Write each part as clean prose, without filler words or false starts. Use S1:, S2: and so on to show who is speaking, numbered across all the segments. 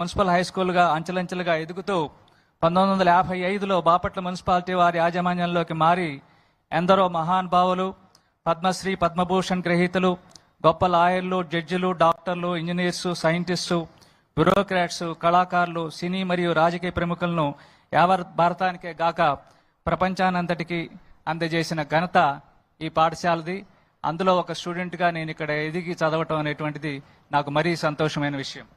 S1: Municipal high స్కూల్గా అంచెలంచెలుగా ఎదుగుతూ 1955లో Bapatla municipality వారి యాజమాన్యంలోకి మారి ఎందరో మహానుభావులు, పద్మశ్రీ పద్మభూషణ్ గ్రహీతలు, గొప్ప లాయర్లు, జడ్జిలు, డాక్టర్లు, ఇంజనీర్సు, సైంటిస్టు, బ్యూరోక్రాట్స్, కళాకారులు, సినీ మరియు రాజకీయ ప్రముఖులను యావత్ భారతానికే గాక ప్రపంచానంతటికి అందజేసిన ఘనత ఈ పాఠశాలది. అందులో ఒక స్టూడెంట్గా నేను ఇక్కడ ఎదిగి చదవటం అనేటువంటిది నాకు మరీ సంతోషమైన విషయం.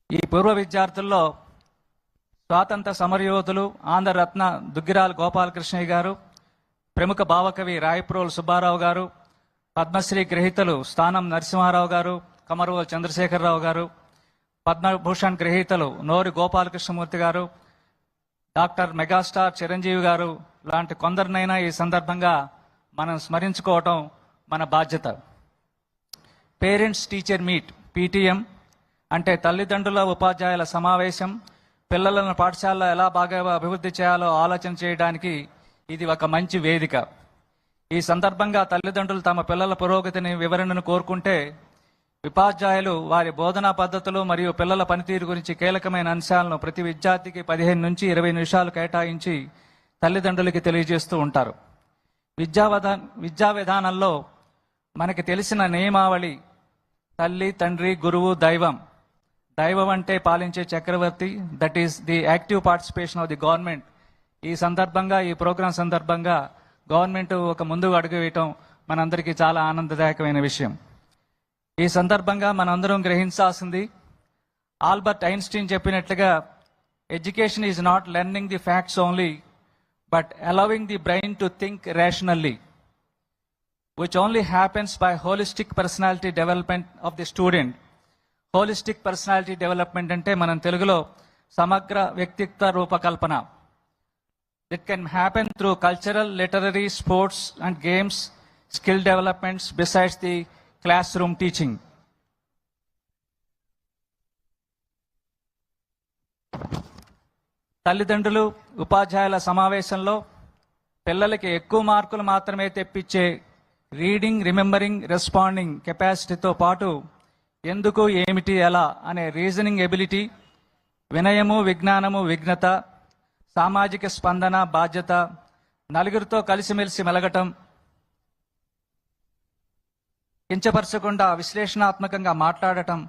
S1: ఈ పూర్వ విద్యార్థుల్లో స్వాతంత్ర సమరయోధులు ఆంధ్రరత్న దుగ్గిరాల గోపాలకృష్ణయ్య గారు, ప్రముఖ భావకవి రాయప్రోలు సుబ్బారావు గారు, పద్మశ్రీ గ్రహీతలు స్థానం నరసింహారావు గారు, కమరువ చంద్రశేఖరరావు గారు, పద్మభూషణ్ గ్రహీతలు నోరి గోపాలకృష్ణమూర్తి గారు, డాక్టర్ మెగాస్టార్ చిరంజీవి గారు లాంటి కొందరినైనా ఈ సందర్భంగా మనం స్మరించుకోవటం మన బాధ్యత. పేరెంట్స్ టీచర్ మీట్, పీటీఎం అంటే తల్లిదండ్రుల ఉపాధ్యాయుల సమావేశం. పిల్లలను పాఠశాలలో ఎలా బాగా అభివృద్ధి చేయాలో ఆలోచన చేయడానికి ఇది ఒక మంచి వేదిక. ఈ సందర్భంగా తల్లిదండ్రులు తమ పిల్లల పురోగతిని వివరణను కోరుకుంటే, ఉపాధ్యాయులు వారి బోధనా పద్ధతులు మరియు పిల్లల పనితీరు గురించి కీలకమైన అంశాలను ప్రతి విద్యార్థికి 15 నుంచి 20 నిమిషాలు కేటాయించి తల్లిదండ్రులకి తెలియజేస్తూ ఉంటారు. విద్యా విధానంలో మనకి తెలిసిన నియమావళి తల్లి, తండ్రి, గురువు, దైవం. దైవం అంటే పాలించే చక్రవర్తి, that is the active participation of the government. ఈ సందర్భంగా, ఈ ప్రోగ్రాం సందర్భంగా గవర్నమెంట్ ఒక ముందుకు అడుగు వేయటం మనందరికీ చాలా ఆనందదాయకమైన విషయం. ఈ సందర్భంగా మనందరం గ్రహించాల్సింది, ఆల్బర్ట్ ఐన్స్టీన్ చెప్పినట్లుగా, education is not learning the facts only but allowing the brain to think rationally, which only happens by holistic personality development of the student. Holistic personality development అంటే మనం తెలుగులో సమగ్ర వ్యక్తిత్వ రూపకల్పన. It can happen through cultural, literary, sports and games, skill developments besides the classroom teaching. తల్లిదండ్రులు ఉపాధ్యాయుల సమావేశంలో పిల్లలకి ఎక్కువ మార్కులు మాత్రమే తెప్పించే రీడింగ్, రిమెంబరింగ్, రెస్పాండింగ్ కెపాసిటీతో పాటు ఎందుకు, ఏమిటి, ఎలా అనే రీజనింగ్ ఎబిలిటీ, వినయము, విజ్ఞానము, విఘ్నత, సామాజిక స్పందన, బాధ్యత, నలుగురితో కలిసిమెలిసి మెలగటం, కించపరచకుండా విశ్లేషణాత్మకంగా మాట్లాడటం,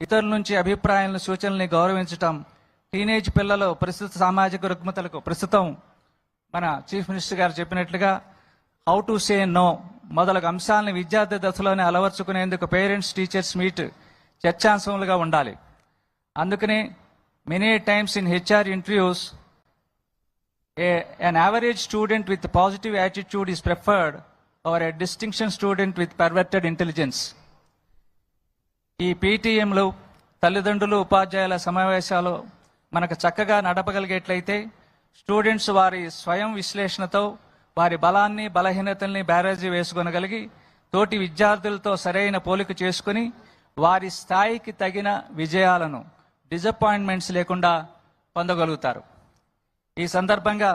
S1: ఇతరుల నుంచి అభిప్రాయాలను, సూచనల్ని గౌరవించటం, టీనేజ్ పిల్లలు ప్రస్తుత సామాజిక రుగ్మతలకు, ప్రస్తుతం మన చీఫ్ మినిస్టర్ గారు చెప్పినట్లుగా హౌ టు సే నో మొదలగు అంశాలను విద్యార్థి దశలోనే అలవర్చుకునేందుకు పేరెంట్స్ టీచర్స్ మీట్ చర్చాంశములుగా ఉండాలి. అందుకనే many times in HR interviews an average student with positive attitude is preferred over a distinction student with perverted intelligence. ఈ పీటీఎంలు, తల్లిదండ్రులు ఉపాధ్యాయుల సమావేశాలు మనకు చక్కగా నడపగలిగేట్లయితే స్టూడెంట్స్ వారి స్వయం విశ్లేషణతో వారి బలాన్ని, బలహీనతల్ని బ్యారేజీ వేసుకొనగలిగి తోటి విద్యార్థులతో సరైన పోలిక చేసుకుని వారి స్థాయికి తగిన విజయాలను, డిసప్పాయింట్మెంట్స్ లేకుండా పొందగలుగుతారు. ఈ సందర్భంగా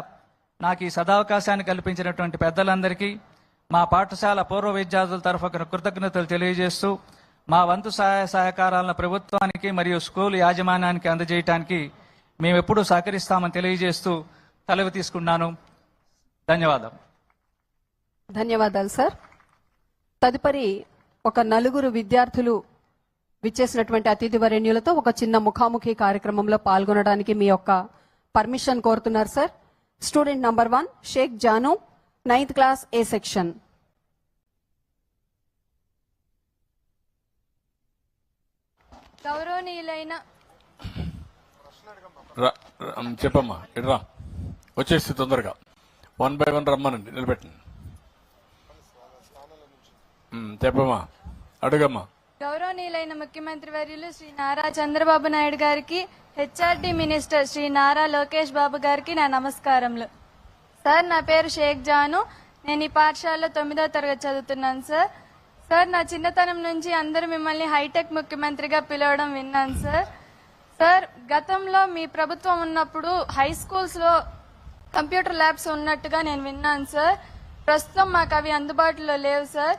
S1: నాకు ఈ సదావకాశాన్ని కల్పించినటువంటి పెద్దలందరికీ, మా పాఠశాల పూర్వ విద్యార్థుల తరఫున కృతజ్ఞతలు తెలియజేస్తూ, మా వంతు సహాయ సహకారాలను ప్రభుత్వానికి మరియు స్కూల్ యాజమాన్యానికి అందజేయడానికి మేము ఎప్పుడూ సహకరిస్తామని తెలియజేస్తూ సెలవు తీసుకున్నాను. ధన్యవాదాలు.
S2: ధన్యవాదాలు సార్. తదుపరి ఒక నలుగురు విద్యార్థులు విచ్చేసినటువంటి అతిథి వరేణ్యులతో ఒక చిన్న ముఖాముఖి కార్యక్రమంలో పాల్గొనడానికి మీ యొక్క పర్మిషన్ కోరుతున్నారు sir. Student number 1 Shaik Janu, 9th class A section.
S3: గౌరవనీయులైన
S4: చెప్పమ్మా, ఇట్రా వచ్చేసి తొందరగా 1 by 1 రమ్మనండి, నిలబెట్టండి. చెప్పమ్మా, అడుగమ్మా.
S3: గౌరవనీయులైన ముఖ్యమంత్రి వర్యులు శ్రీ నారా చంద్రబాబు నాయుడు గారికి, హెచ్ఆర్డి మినిస్టర్ శ్రీ నారా లోకేష్ బాబు గారికి నా నమస్కారములు. సార్, నా పేరు షేక్ జాను. నేను ఈ పాఠశాలలో 9వ తరగతి చదువుతున్నాను సార్. సార్, నా చిన్నతనం నుంచి అందరూ మిమ్మల్ని హైటెక్ ముఖ్యమంత్రిగా పిలవడం విన్నాను సార్. సార్, గతంలో మీ ప్రభుత్వం ఉన్నప్పుడు హై స్కూల్స్ లో కంప్యూటర్ ల్యాబ్స్ ఉన్నట్టుగా నేను విన్నాను సార్. ప్రస్తుతం మాకు అవి అందుబాటులో లేవు సార్.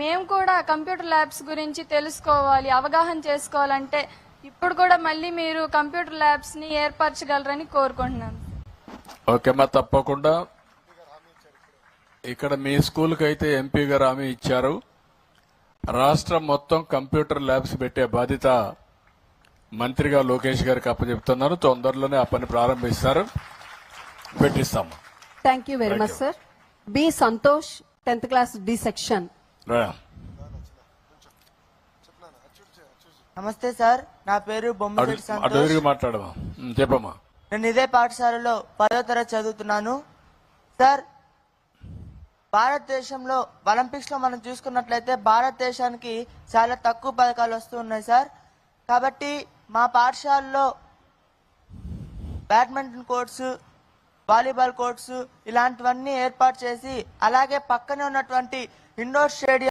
S3: మేము కూడా కంప్యూటర్ ల్యాబ్స్ గురించి తెలుసుకోవాలి, అవగాహన చేసుకోవాలంటే ఇప్పుడు కూడా మళ్ళీ మీరు కంప్యూటర్ ల్యాబ్స్ ని ఏర్పరచగలరని కోరుకుంటున్నాను.
S4: ఓకే అమ్మా, తప్పకుండా. ఇక్కడ మీ స్కూల్కి అయితే ఎంపీ గారు హామీ ఇచ్చారు. రాష్ట్రం మొత్తం కంప్యూటర్ ల్యాబ్స్ పెట్టే బాధ్యత మంత్రిగా లోకేష్ గారికి అప్పచెప్తున్నారు. తొందరలోనే ఆ పని ప్రారంభిస్తారు, పెట్టిస్తాము.
S2: Thank you very much sir. B Santosh, 10th class D section.
S4: రా.
S5: నమస్తే సార్, నా పేరు బొమ్మశెట్టి
S4: అటు
S5: సంతోష్.
S4: తిరిగి మాట్లాడమా. చెప్పమ్మా.
S5: నేను ఇదే పాఠశాలలో 10వ తరగతి చదువుతున్నాను. సార్, భారతదేశంలో ఒలింపిక్స్ లో మనం చూసుకున్నట్లయితే భారతదేశానికి చాలా తక్కువ పథకాలు వస్తూ ఉన్నాయి సార్. కాబట్టి మా పాఠశాలలో బ్యాడ్మింటన్ కోర్ట్స్, వాలీబాల్ కోర్ట్స్ ఇలాంటివన్నీ ఏర్పాటు చేసి, అలాగే పక్కనే ఉన్నటువంటి ఇండోర్ స్టేడియం